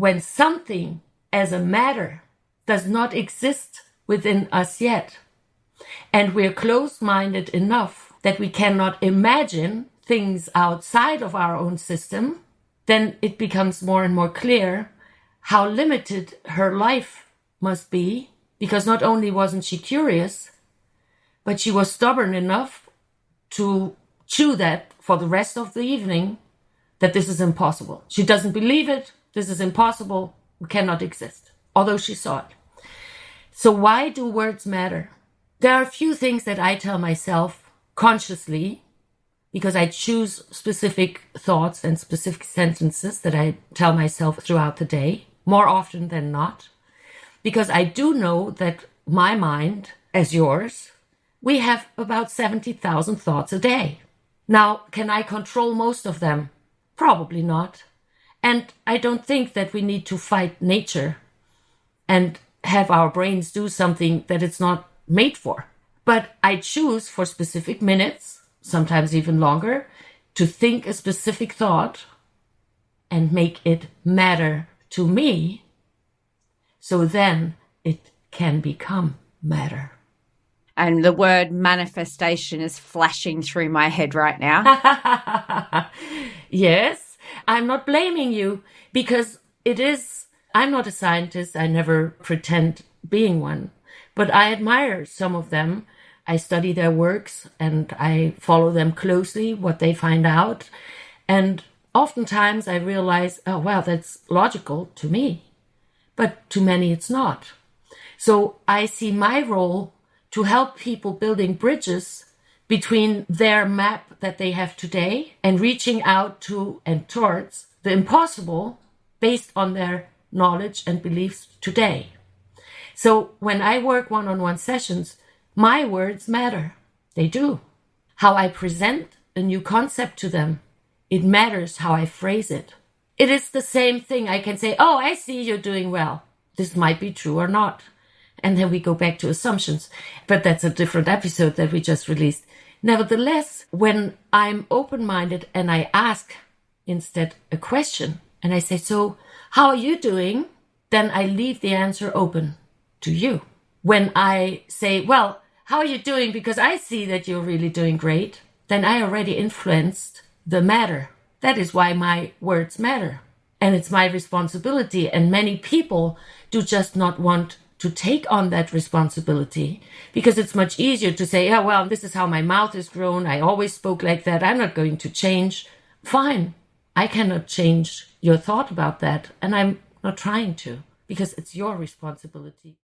when something as a matter does not exist within us yet, and we're closed-minded enough that we cannot imagine things outside of our own system, then it becomes more and more clear how limited her life must be, because not only wasn't she curious, but she was stubborn enough to chew that for the rest of the evening, that this is impossible. She doesn't believe it. This is impossible. It cannot exist, although she saw it. So why do words matter? There are a few things that I tell myself consciously, because I choose specific thoughts and specific sentences that I tell myself throughout the day, more often than not, because I do know that my mind, as yours, we have about 70,000 thoughts a day. Now, can I control most of them? Probably not. And I don't think that we need to fight nature and have our brains do something that it's not made for. But I choose for specific minutes, sometimes even longer, to think a specific thought and make it matter to me, so then it can become matter. And the word manifestation is flashing through my head right now. Yes, I'm not blaming you, because I'm not a scientist. I never pretend being one, but I admire some of them. I study their works and I follow them closely, what they find out. And oftentimes I realize, oh, well, that's logical to me, but to many it's not. So I see my role to help people building bridges between their map that they have today and reaching out to and towards the impossible based on their knowledge and beliefs today. So when I work one-on-one sessions, my words matter. They do. How I present a new concept to them, it matters how I phrase it. It is the same thing. I can say, oh, I see you're doing well. This might be true or not. And then we go back to assumptions. But that's a different episode that we just released. Nevertheless, when I'm open-minded and I ask instead a question, and I say, so how are you doing? Then I leave the answer open to you. When I say, well, how are you doing? Because I see that you're really doing great. Then I already influenced the matter. That is why my words matter. And it's my responsibility. And many people do just not want to take on that responsibility, because it's much easier to say, oh, well, this is how my mouth is grown. I always spoke like that. I'm not going to change. Fine. I cannot change your thought about that. And I'm not trying to, because it's your responsibility.